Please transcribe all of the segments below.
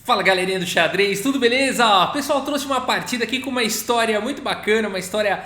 Fala galerinha do xadrez, tudo beleza? Pessoal, trouxe uma partida aqui com uma história muito bacana, uma história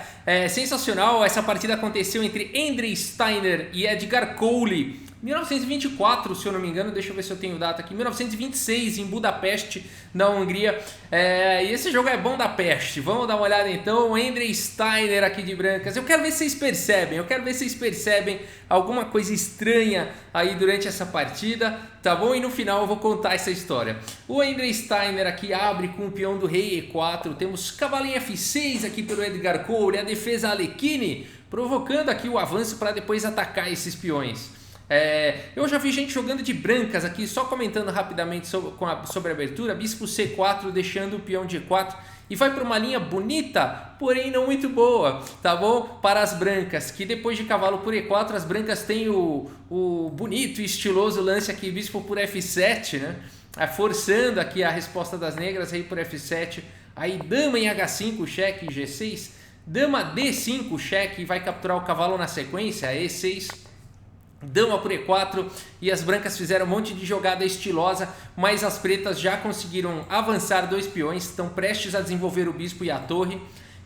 sensacional. Essa partida aconteceu entre Andrei Steiner e Edgar Cole. 1924, se eu não me engano, deixa eu ver se eu tenho data aqui, 1926 em Budapeste, na Hungria. E esse jogo é bom da peste. Vamos dar uma olhada então. Andrei Steiner aqui de brancas. Eu quero ver se vocês percebem alguma coisa estranha aí durante essa partida, tá bom? E no final eu vou contar essa história. O Andrei Steiner aqui abre com o peão do rei E4. Temos cavalinho F6 aqui pelo Edgar Cole, a defesa Alekhine, provocando aqui o avanço para depois atacar esses peões. Eu já vi gente jogando de brancas aqui, só comentando rapidamente sobre a abertura. Bispo C4 deixando o peão de E4 e vai para uma linha bonita, porém não muito boa, tá bom? Para as brancas, que depois de cavalo por E4 as brancas têm o bonito e estiloso lance aqui, bispo por F7, né? Forçando aqui a resposta das negras, rei por F7, aí dama em H5, cheque, G6, dama D5, cheque, e vai capturar o cavalo na sequência, E6, dama por E4, e as brancas fizeram um monte de jogada estilosa, mas as pretas já conseguiram avançar dois peões, estão prestes a desenvolver o bispo e a torre,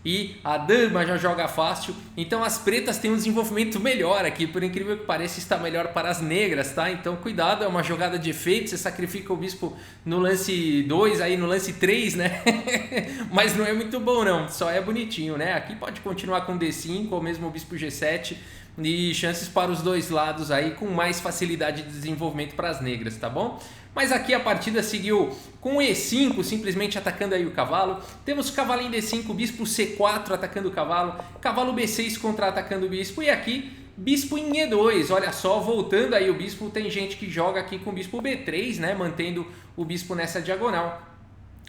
e a dama já joga fácil, então as pretas têm um desenvolvimento melhor aqui, por incrível que pareça está melhor para as negras, tá? Então cuidado, é uma jogada de efeito, você sacrifica o bispo no lance 2, aí no lance 3, né? Mas não é muito bom não, só é bonitinho, né? Aqui pode continuar com D5 ou mesmo o bispo G7, e chances para os dois lados aí com mais facilidade de desenvolvimento para as negras, tá bom? Mas aqui a partida seguiu com E5, simplesmente atacando aí o cavalo. Temos cavalinho D5, bispo C4 atacando o cavalo, cavalo B6 contra-atacando o bispo, e aqui bispo em E2, olha só, voltando aí o bispo. Tem gente que joga aqui com bispo B3, né, mantendo o bispo nessa diagonal.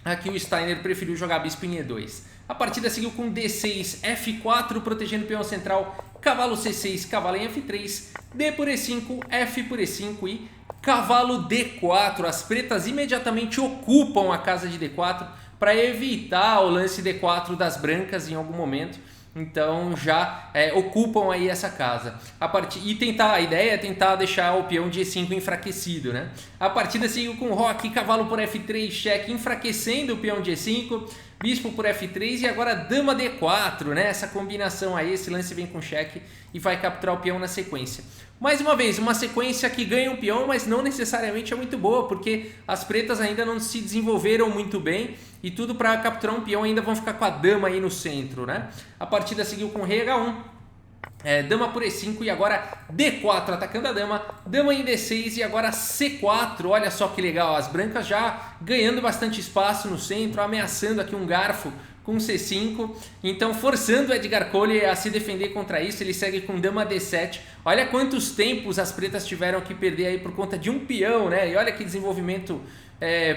Aqui o Steiner preferiu jogar bispo em E2. A partida seguiu com D6, F4, protegendo o peão central, cavalo C6, cavalo em F3, D por E5, F por E5 e cavalo D4. As pretas imediatamente ocupam a casa de D4 para evitar o lance D4 das brancas em algum momento. Então já ocupam aí essa casa. A ideia é tentar deixar o peão de E5 enfraquecido, né? A partida seguiu com roque, cavalo por F3, cheque, enfraquecendo o peão de E5, bispo por F3 e agora dama D4, né? Essa combinação aí, esse lance vem com cheque e vai capturar o peão na sequência. Mais uma vez, uma sequência que ganha um peão, mas não necessariamente é muito boa, porque as pretas ainda não se desenvolveram muito bem e tudo para capturar um peão ainda vão ficar com a dama aí no centro, né? A partida seguiu com rei H1, dama por E5 e agora D4 atacando a dama, dama em D6 e agora C4, olha só que legal, as brancas já ganhando bastante espaço no centro, ameaçando aqui um garfo com C5, então forçando o Edgar Cole a se defender contra isso. Ele segue com dama D7, olha quantos tempos as pretas tiveram que perder aí por conta de um peão, né? E olha que desenvolvimento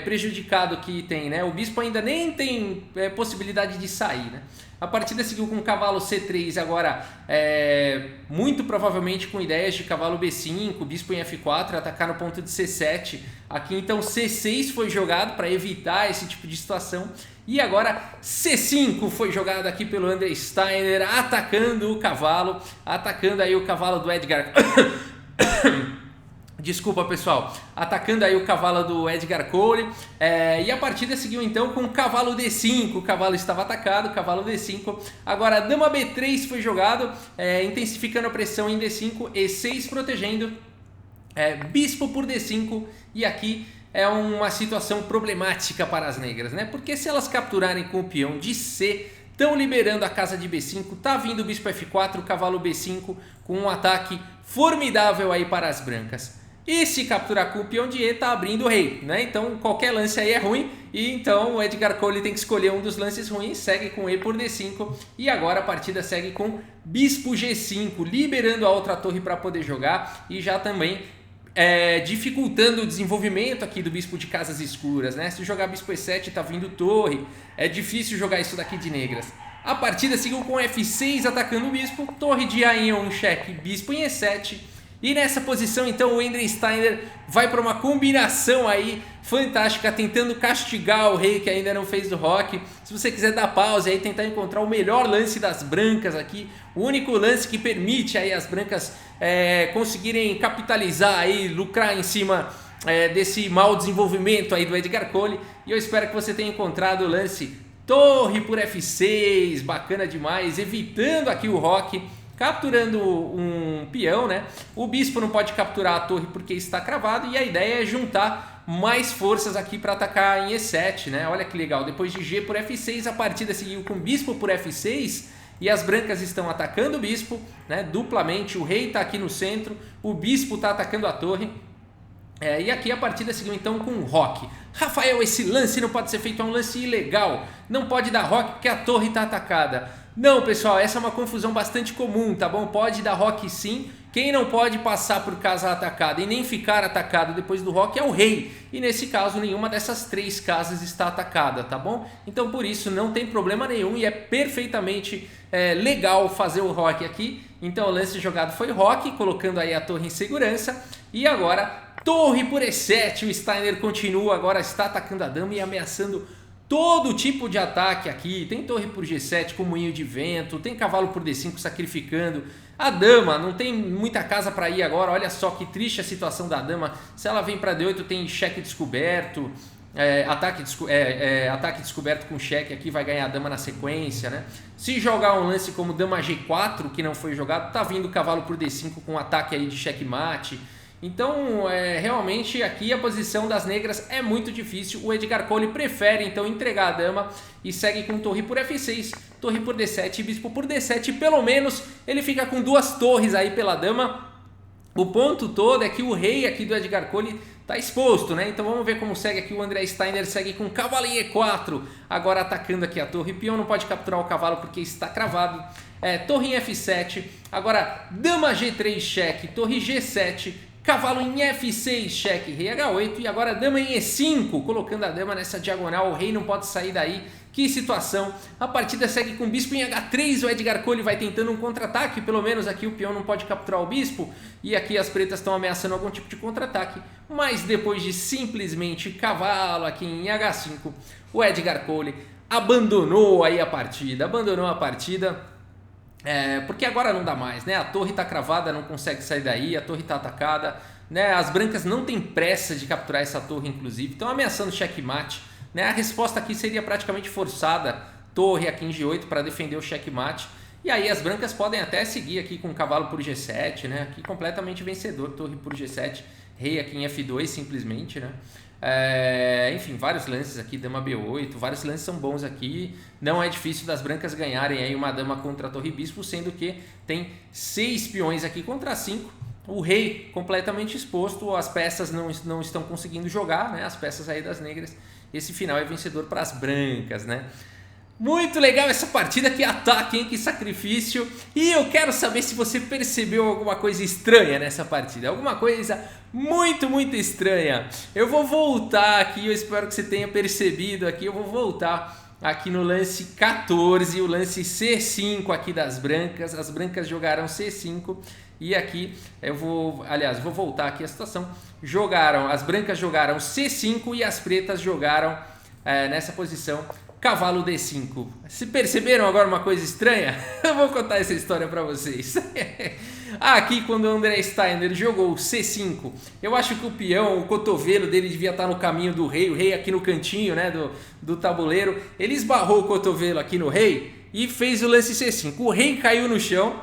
prejudicado que tem, né? O bispo ainda nem tem possibilidade de sair, né? A partida seguiu com cavalo C3, agora muito provavelmente com ideias de cavalo B5, bispo em F4, atacar no ponto de C7. Aqui então C6 foi jogado para evitar esse tipo de situação. E agora C5 foi jogado aqui pelo Andrei Steiner, atacando o cavalo, atacando aí o cavalo do Edgar... Desculpa pessoal, atacando aí o cavalo do Edgar Cole, e a partida seguiu então com cavalo D5, o cavalo estava atacado, cavalo D5, agora dama B3 foi jogado, intensificando a pressão em D5, E6 protegendo, bispo por D5, e aqui é uma situação problemática para as negras, né? Porque se elas capturarem com o peão de C, estão liberando a casa de B5, tá vindo o bispo F4, cavalo B5, com um ataque formidável aí para as brancas. E se capturar com o peão de E, tá abrindo o rei, né? Então qualquer lance aí é ruim, e então o Edgar Cole tem que escolher um dos lances ruins, segue com E por D5, e agora a partida segue com bispo G5, liberando a outra torre para poder jogar, e já também dificultando o desenvolvimento aqui do bispo de casas escuras, né? Se jogar bispo E7 tá vindo torre, é difícil jogar isso daqui de negras. A partida seguiu com F6 atacando o bispo, torre de A em E1, cheque, bispo em E7. E nessa posição então o Andrei Steiner vai para uma combinação aí fantástica, tentando castigar o rei que ainda não fez do roque. Se você quiser dar pausa aí, tentar encontrar o melhor lance das brancas aqui, o único lance que permite aí as brancas conseguirem capitalizar aí, lucrar em cima desse mau desenvolvimento aí do Edgar Cole. E eu espero que você tenha encontrado o lance torre por F6, bacana demais, evitando aqui o roque, capturando um peão, né? O bispo não pode capturar a torre porque está cravado e a ideia é juntar mais forças aqui para atacar em E7, né? Olha que legal, depois de G por F6 a partida seguiu com bispo por F6 e as brancas estão atacando o bispo, né? Duplamente, o rei está aqui no centro, o bispo está atacando a torre. E aqui a partida seguiu então com roque. Rafael, esse lance não pode ser feito, é um lance ilegal, não pode dar roque porque a torre está atacada. Não, pessoal, essa é uma confusão bastante comum, tá bom? Pode dar roque sim. Quem não pode passar por casa atacada e nem ficar atacado depois do roque é o rei. E nesse caso, nenhuma dessas 3 casas está atacada, tá bom? Então, por isso, não tem problema nenhum e é perfeitamente legal fazer o roque aqui. Então, o lance jogado foi roque, colocando aí a torre em segurança. E agora, torre por E7. O Steiner continua, agora está atacando a dama e ameaçando todo tipo de ataque aqui. Tem torre por G7 com moinho de vento, tem cavalo por D5 sacrificando. A dama não tem muita casa para ir agora, olha só que triste a situação da dama. Se ela vem para D8 tem cheque descoberto, ataque descoberto com cheque aqui, vai ganhar a dama na sequência, né? Se jogar um lance como dama G4, que não foi jogado, tá vindo cavalo por D5 com ataque aí de checkmate. Então, realmente aqui a posição das negras é muito difícil. O Edgar Cole prefere então entregar a dama e segue com torre por F6, torre por D7 e bispo por D7. Pelo menos ele fica com 2 torres aí pela dama. O ponto todo é que o rei aqui do Edgar Cole está exposto, né? Então vamos ver como segue aqui. O André Steiner segue com cavalo em E4, agora atacando aqui a torre. Peão não pode capturar o cavalo porque está cravado. Torre em F7, agora dama G3 cheque, torre G7, cavalo em F6, cheque, rei H8 e agora dama em E5, colocando a dama nessa diagonal, o rei não pode sair daí. Que situação, a partida segue com bispo em H3, o Edgar Cole vai tentando um contra-ataque, pelo menos aqui o peão não pode capturar o bispo, e aqui as pretas estão ameaçando algum tipo de contra-ataque, mas depois de simplesmente cavalo aqui em H5, o Edgar Cole abandonou aí a partida, porque agora não dá mais, né? A torre está cravada, não consegue sair daí, a torre está atacada, né? As brancas não têm pressa de capturar essa torre, inclusive, estão ameaçando checkmate, né? A resposta aqui seria praticamente forçada, torre aqui em G8 para defender o checkmate, e aí as brancas podem até seguir aqui com cavalo por G7, né? Aqui completamente vencedor, torre por G7, rei aqui em F2 simplesmente, né? Enfim, vários lances aqui, dama B8, vários lances são bons aqui. Não é difícil das brancas ganharem aí uma dama contra a torre bispo, sendo que tem 6 peões aqui contra 5. O rei completamente exposto, as peças não estão conseguindo jogar, né? As peças aí das negras. Esse final é vencedor para as brancas, né? Muito legal essa partida, que ataque, hein? Que sacrifício. E eu quero saber se você percebeu alguma coisa estranha nessa partida. Alguma coisa muito, muito estranha. Eu vou voltar aqui, eu espero que você tenha percebido aqui. Eu vou voltar aqui no lance 14, o lance C5 aqui das brancas. As brancas jogaram C5 e aqui vou voltar aqui a situação. As brancas jogaram C5 e as pretas jogaram nessa posição cavalo D5. Se perceberam agora uma coisa estranha? Eu vou contar essa história para vocês. Aqui, quando o André Steiner jogou C5, eu acho que o peão, o cotovelo dele devia estar no caminho do rei, o rei aqui no cantinho, né, do tabuleiro. Ele esbarrou o cotovelo aqui no rei e fez o lance C5. O rei caiu no chão.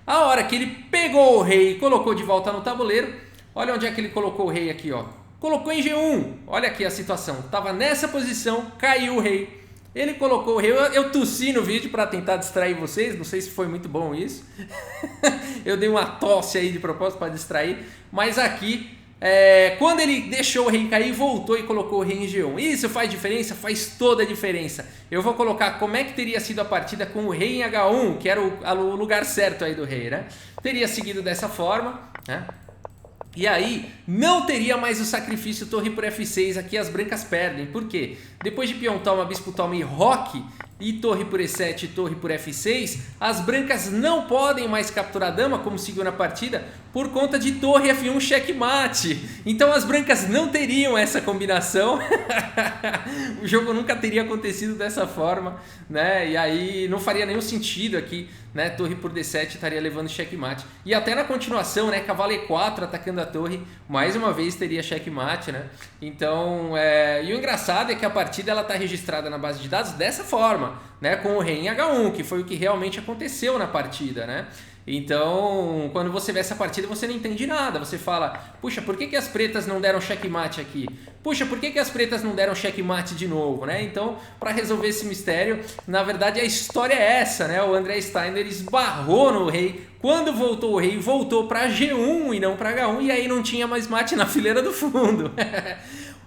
A hora que ele pegou o rei e colocou de volta no tabuleiro, olha onde é que ele colocou o rei aqui, ó. Colocou em G1, olha aqui a situação, estava nessa posição, caiu o rei, ele colocou o rei, eu tossi no vídeo para tentar distrair vocês, não sei se foi muito bom isso, eu dei uma tosse aí de propósito para distrair, mas aqui, quando ele deixou o rei cair, voltou e colocou o rei em G1, isso faz diferença? Faz toda a diferença. Eu vou colocar como é que teria sido a partida com o rei em H1, que era o lugar certo aí do rei, né? Teria seguido dessa forma, né? E aí não teria mais o sacrifício torre por F6, aqui as brancas perdem. Por quê? Depois de peão toma, bispo toma e roque, e torre por E7 e torre por F6, as brancas não podem mais capturar a dama, como seguiu na partida, por conta de torre F1 checkmate. Então as brancas não teriam essa combinação, o jogo nunca teria acontecido dessa forma, né? E aí não faria nenhum sentido aqui, né? Torre por D7 estaria levando checkmate. E até na continuação, né? Cavalo E4 atacando a torre, mais uma vez teria checkmate, né? Então, e o engraçado é que a partida ela está registrada na base de dados dessa forma, né? Com o rei em H1, que foi o que realmente aconteceu na partida, né? Então, quando você vê essa partida, você não entende nada. Você fala, puxa, por que as pretas não deram checkmate aqui? Puxa, por que as pretas não deram checkmate de novo, né? Então, para resolver esse mistério, na verdade a história é essa, né? O André Steiner esbarrou no rei. Quando voltou o rei, voltou para G1 e não para H1, e aí não tinha mais mate na fileira do fundo.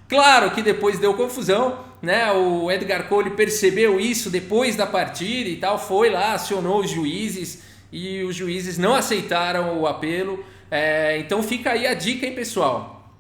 Claro que depois deu confusão, né? O Edgar Cole percebeu isso depois da partida e tal, foi lá, acionou os juízes, e os juízes não aceitaram o apelo. Então fica aí a dica, hein, pessoal?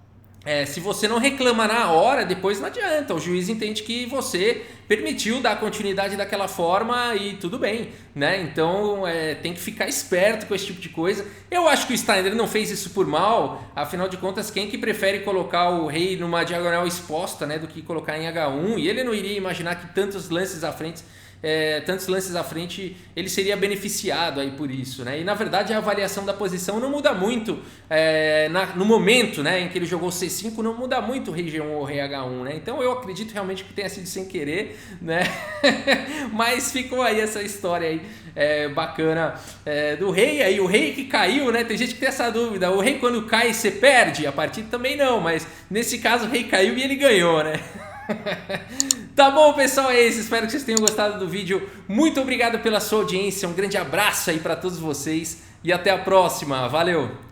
Se você não reclama na hora, depois não adianta. O juiz entende que você permitiu dar continuidade daquela forma e tudo bem, né? Então tem que ficar esperto com esse tipo de coisa. Eu acho que o Steiner não fez isso por mal. Afinal de contas, quem que prefere colocar o rei numa diagonal exposta, né, do que colocar em H1? E ele não iria imaginar que tantos lances à frente ele seria beneficiado aí por isso, né? E na verdade a avaliação da posição não muda muito no momento, né, em que ele jogou C5, não muda muito o rei G1 ou o rei H1, né? Então eu acredito realmente que tenha sido sem querer, né? Mas ficou aí essa história aí bacana do rei. Aí o rei que caiu, né? Tem gente que tem essa dúvida, o rei quando cai você perde? A partida também não, mas nesse caso o rei caiu e ele ganhou, né? Tá bom, pessoal, é isso. Espero que vocês tenham gostado do vídeo. Muito obrigado pela sua audiência. Um grande abraço aí para todos vocês e até a próxima. Valeu!